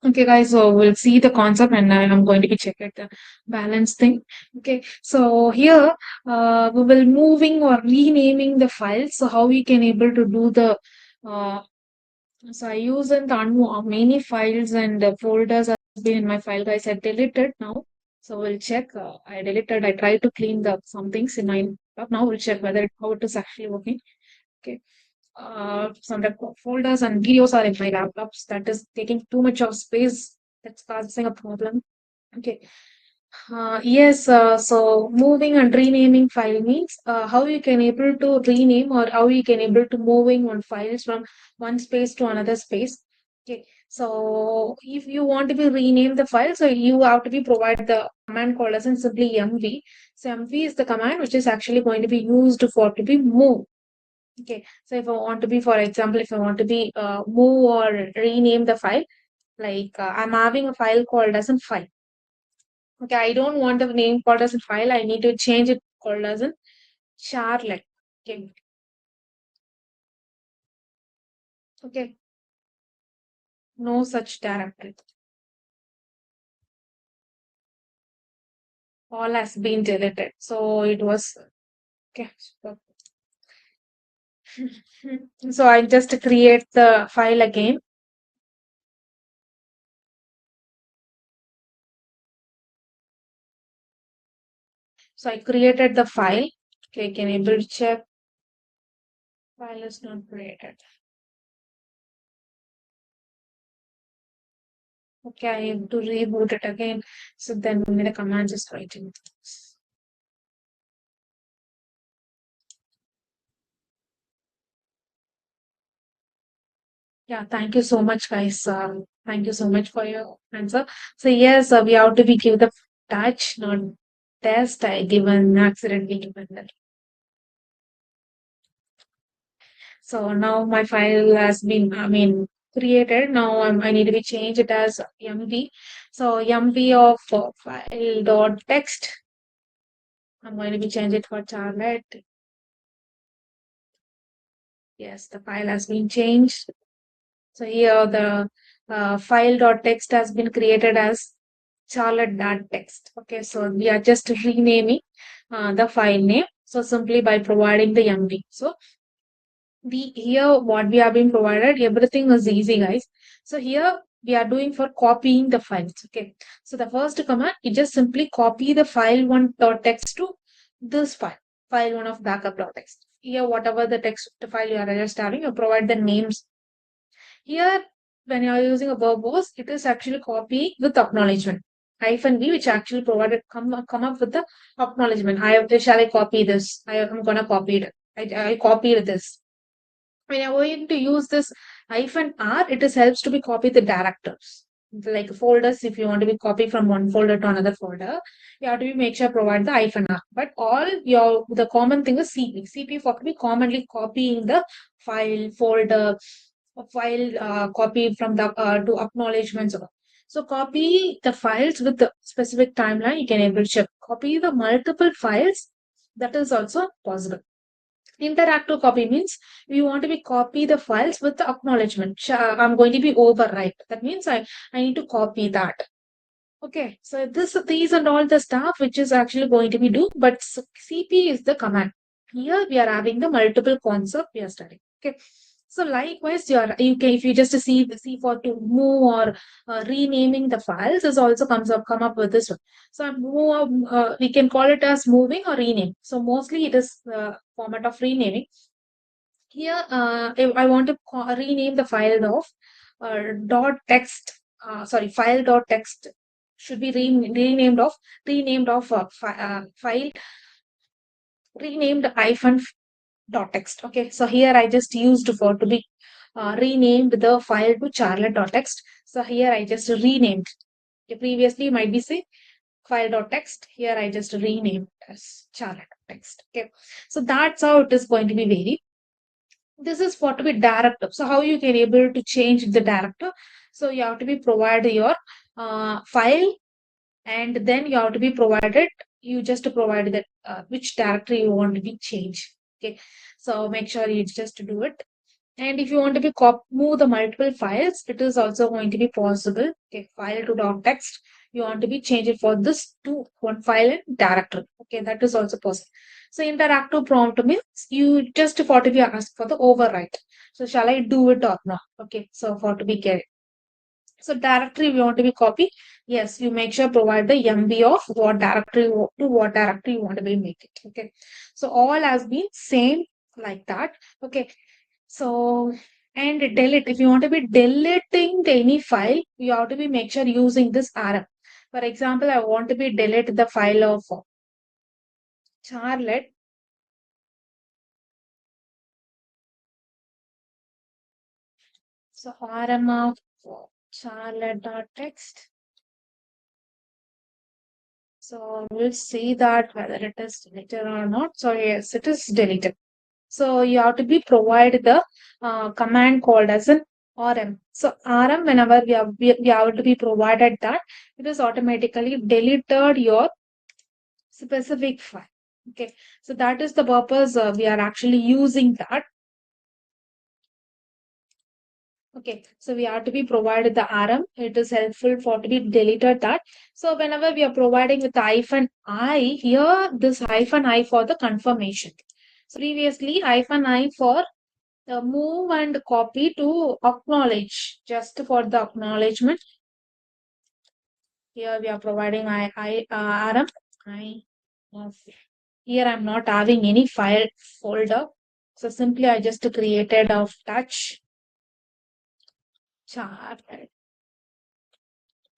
Okay, guys, so we'll see the concept and I'm going to be checking the balance thing. Okay, so here we will moving or renaming the files. So how we can able to do the uh, so I use and many files and folders have been in my file, guys. I deleted now. So we'll check. I deleted. I tried to clean the some things in my laptop. Now we'll check whether how it is actually working. Okay. Some folders and videos are in my laptops. That is taking too much of space. That's causing a problem. Okay. Yes, so moving and renaming file means how you can able to rename or how you can able to moving one files from one space to another space. Okay, so if you want to be rename the file, so you have to be provide the command called as in simply mv. So mv is the command which is actually going to be used for to be move. Okay, so if I want to be, for example, if I want to be move or rename the file, like I'm having a file called as a file. Okay, I don't want the name called as a file. I need to change it called as a charlet. Okay. Okay. No such directory. All has been deleted. So it was okay. So I just create the file again. So I created the file. Okay, can able to check. File is not created. Okay, I have to reboot it again. So then only the command is writing. Yeah, thank you so much, guys. Thank you so much for your answer. So yes, we have to be give the touch, not test. I given accidentally given that. So now my file has been, I mean, created. Now I need to be change it as MV. So MV of file dot text. I'm going to be change it for Charlotte. Yes, the file has been changed. So here the file.txt has been created as charlotte.txt. Okay, so we are just renaming the file name. So simply by providing the MV. So we here what we have been provided, everything is easy, guys. So here we are doing for copying the files. Okay, so the first command, you just simply copy the file one dot text to this file, file one of backup.txt. Here, whatever the text file you are just having, you provide the names. Here, when you are using a verbose, it is actually copying with acknowledgement. Hyphen V, which actually provided come up with the acknowledgement. Shall I copy this? I am gonna copy it. I copied this. When you're going to use this hyphen R, it is helps to be copy the directors. Like folders, if you want to be copy from one folder to another folder, you have to be make sure provide the hyphen R. But all your the common thing is CP. CP for to be commonly copying the file folder file copy from the to acknowledgements. So copy the files with the specific timeline. You can able to check. Copy the multiple files. That is also possible. Interactive copy means we want to be copy the files with the acknowledgement. I'm going to be overwrite. That means I need to copy that. Okay, so these and all the stuff which is actually going to be do, but CP is the command. Here we are having the multiple concept we are studying. Okay, so likewise you can if you just see the C for to move or renaming the files is also come up with this one. So we can call it as moving or rename. So mostly it is format of renaming. Here if I want to rename the file of dot text. Sorry, file dot text should be renamed of file renamed hyphen dot text. Okay, so here I just used for to be renamed the file to charlotte dot text. So here I just renamed. Okay, previously might be say file dot text. Here I just renamed as charlotte dot text. Okay, so that's how it is going to be varied. This is for to be director. So how you can able to change the director? So you have to be provide your file, and then you have to be provided. You just provide that which directory you want to be changed. Okay, so make sure you just do it. And if you want to be move the multiple files, it is also going to be possible. Okay, file to text. You want to be change it for this to one file and directory. Okay, that is also possible. So interactive prompt means you just for to be asked for the overwrite. So shall I do it or not? Okay, so for to be get it. So directory we want to be copy. Yes, you make sure provide the MB of what directory to what directory you want to be make it. Okay, so all has been same like that. Okay, so, and delete, if you want to be deleting any file, you have to be make sure using this RM. For example, I want to be delete the file of Charlotte. So RM of Charlotte.txt. So we'll see that whether it is deleted or not. So yes, it is deleted. So you have to be provide the command called as an RM. So RM, whenever we have to be provided that, it is automatically deleted your specific file. Okay, so that is the purpose we are actually using that. Okay, so we have to be provided the RM. It is helpful for to be deleted that. So whenever we are providing with hyphen I, here this hyphen I for the confirmation. So previously hyphen I for the move and copy to acknowledge, just for the acknowledgement. Here we are providing RM. I Here I'm not having any file folder. So simply I just created of touch chart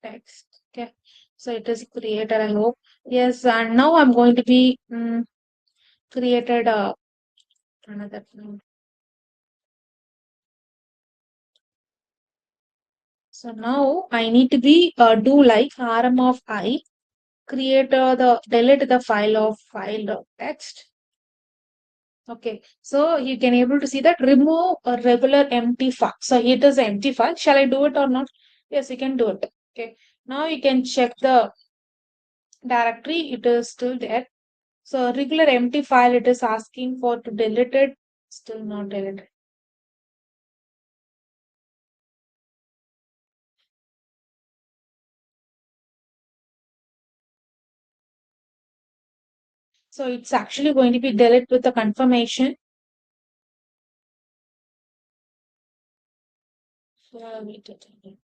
text. Okay. So it is created, I hope. Yes, and now I'm going to be created another. So now I need to be do like RM of I, create the delete the file of file text. Okay, so you can able to see that remove a regular empty file. So it is empty file. Shall I do it or not? Yes, you can do it. Okay, now you can check the directory. It is still there. So regular empty file, it is asking for to delete it. Still not deleted. So it's actually going to be deleted with the confirmation. So we did it.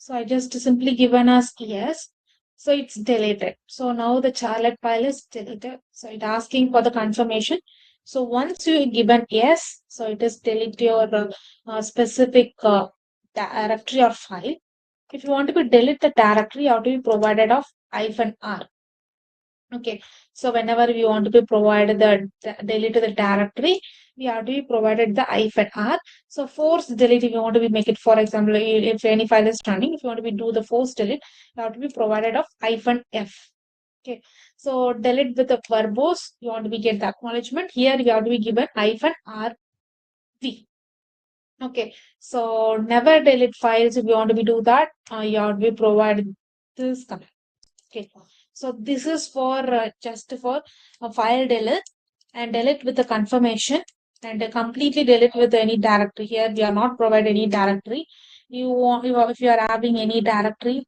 So I just simply given as yes. So it's deleted. So now the Charlotte file is deleted. So it asking for the confirmation. So once you given yes, so it is delete your specific directory or file. If you want to be delete the directory, you have to be provided of hyphen R. Okay, so whenever we want to be provided the delete the directory, we have to be provided the hyphen R. So force delete, if you want to be make it, for example, if any file is running, if you want to be do the force delete, you have to be provided of hyphen F. Okay, so delete with the verbose, you want to be get the acknowledgement. Here you have to be given hyphen RV. Okay, so never delete files. If you want to be do that, you have to be provided this command. Okay, so this is for just for a file delete and delete with the confirmation and completely delete with any directory. Here we are not provide any directory. You want if you are having any directory.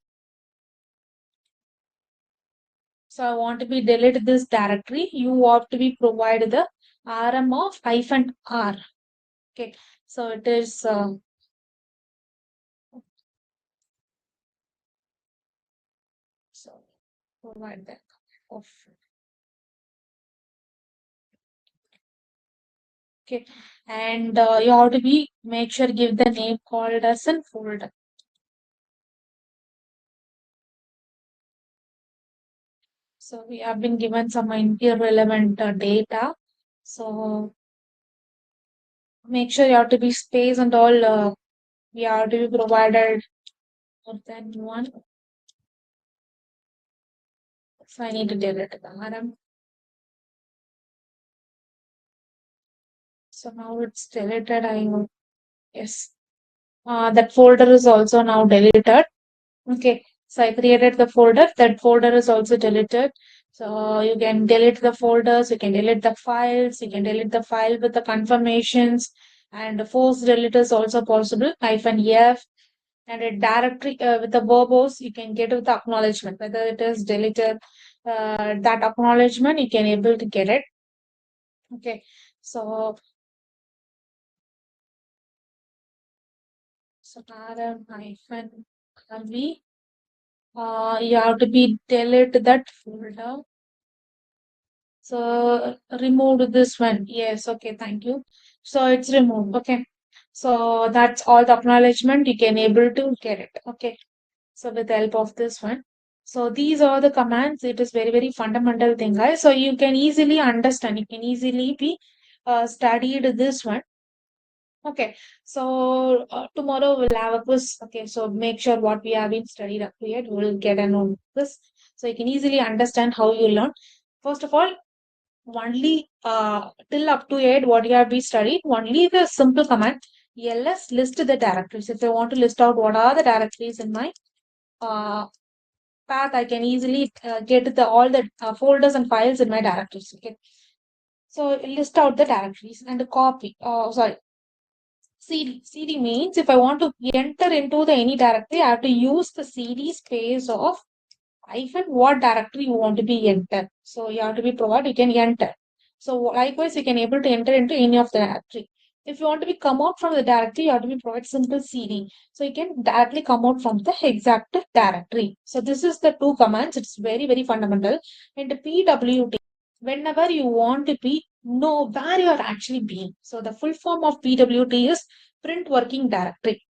So I want to be delete this directory. You have to be provide the RM of hyphen R. Okay, so it is so provide that of. Okay, and you have to be make sure give the name called as a folder. So we have been given some irrelevant data. So make sure you have to be space and all we have to be provided more than one. So I need to delete the RM. So now it's deleted. Yes. That folder is also now deleted. Okay. So I created the folder. That folder is also deleted. So you can delete the folders, you can delete the files, you can delete the file with the confirmations, and force delete is also possible. -F and a directory with the verbose, you can get with the acknowledgement, whether it is deleted, that acknowledgement, you can able to get it. Okay. So rm hyphen v, you have to be delete that folder. So removed this one. Yes, okay, thank you. So it's removed. Okay. So that's all the acknowledgement you can able to get it. Okay. So with the help of this one. So these are the commands. It is very, very fundamental thing, guys. So you can easily understand. You can easily be studied this one. Okay. So tomorrow we'll have a quiz. Okay. So make sure what we have been studied up here. We'll get a note this. So you can easily understand how you learn. First of all, only till up to 8 what you have been studied, only the simple command ls list the directories. If I want to list out what are the directories in my uh, path, I can easily get the all the folders and files in my directories. Okay, so list out the directories and copy. Sorry, cd means if I want to enter into the any directory, I have to use the cd space of hyphen what directory you want to be enter. So you have to be provided, you can enter. So likewise, you can able to enter into any of the directory. If you want to be come out from the directory, you have to be provide simple cd. So you can directly come out from the exact directory. So this is the two commands. It's very, very fundamental. And the pwd, whenever you want to be know where you are actually being. So the full form of pwd is print working directory.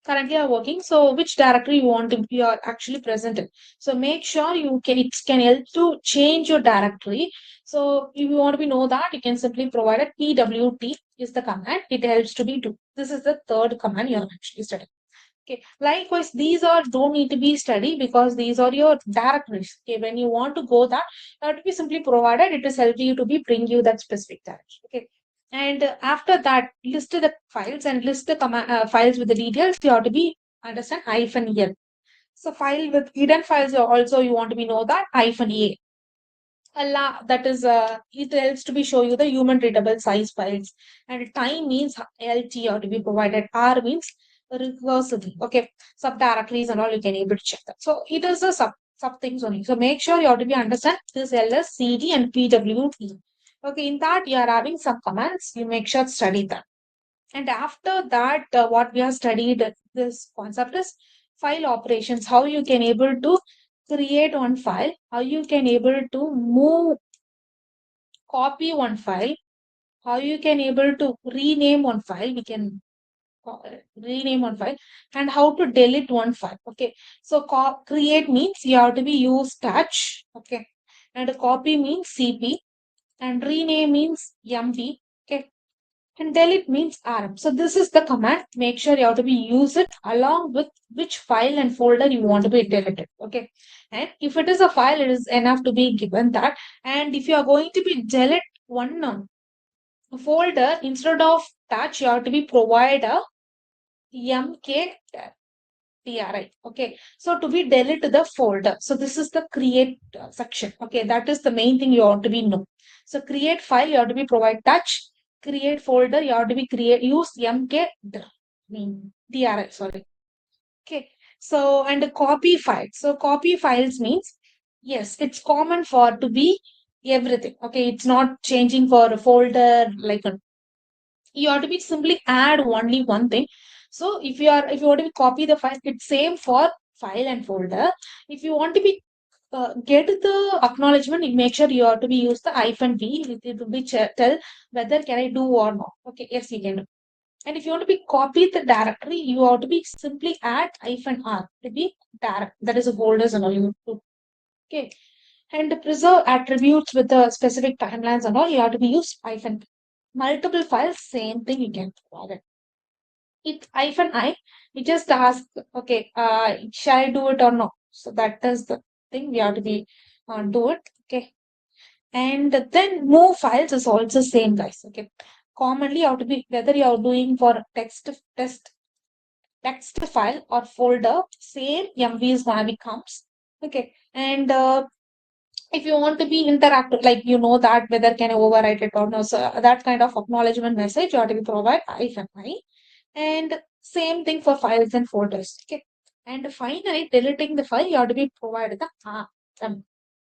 Currently are working, so which directory you want to be are actually present in. So make sure you can, it can help to change your directory. So if you want to be know that, you can simply provide a pwd is the command. It helps to be do. This is the third command you are actually studying. Okay, likewise, these are don't need to be studied because these are your directories. Okay, when you want to go that, you have to be simply provided. It is helping you to be bring you that specific direction. Okay, and after that, list the files and list the files with the details. You have to be understand -l. So file with hidden files also you want to be know that -a. Allah, that is it helps to be show you the human readable size files. And time means LT or to be provided. R means recursively. Okay, subdirectories and all you can able to check that. So it is a sub things only. So make sure you have to be understand this ls, cd, and pwd. Okay, in that you are having some commands. You make sure study that. And after that, what we have studied this concept is file operations. How you can able to create one file, how you can able to move, copy one file, how you can able to rename one file, we can rename one file, and how to delete one file. Okay, so create means you have to be use touch. Okay, and copy means cp, and rename means mv. Okay, and delete means rm. So this is the command. Make sure you have to be use it along with which file and folder you want to be deleted. Okay, and if it is a file, it is enough to be given that. And if you are going to be delete one folder, instead of touch, you have to be provide a mk tri. Okay, so to be delete the folder. So this is the create section. Okay, that is the main thing you want to be know. So create file, you have to be provide touch. Create folder, you have to be create use mk tri. Sorry. Okay, so and the copy file. So copy files means yes, it's common for to be everything. Okay, it's not changing for a folder like a, you have to be simply add only one thing. So if you want to be copy the file, it's same for file and folder. If you want to be get the acknowledgement, you make sure you have to be use the -v. It will be tell whether can I do or not. Okay, yes, you can do. And if you want to be copy the directory, you have to be simply add -r to be direct. That is a folders and all you do. Okay. And preserve attributes with the specific timelines and all, you have to be used -. Multiple files, same thing you can provide it. It hyphen I, we just ask, okay, shall I do it or no? So that is the thing we have to be do it. Okay. And then move files is also same, guys. Okay. Commonly you have to be whether you are doing for text file or folder, same MV is gonna comes. Okay. And if you want to be interactive, like that whether can I overwrite it or no. So that kind of acknowledgement message you have to be provide hyphen I. And same thing for files and folders. Okay. And finally, deleting the file, you have to be provided the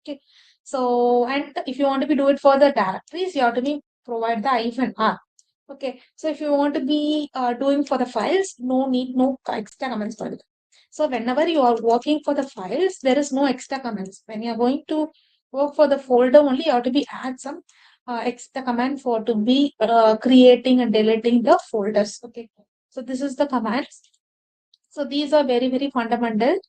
okay. So, and if you want to be do it for the directories, you have to be provide the hyphen R. Okay. So if you want to be doing for the files, no extra comments for it. So whenever you are working for the files, there is no extra comments. When you are going to work for the folder only, you have to be add some extra command for to be creating and deleting the folders. Okay. So this is the commands. So these are very, very fundamental.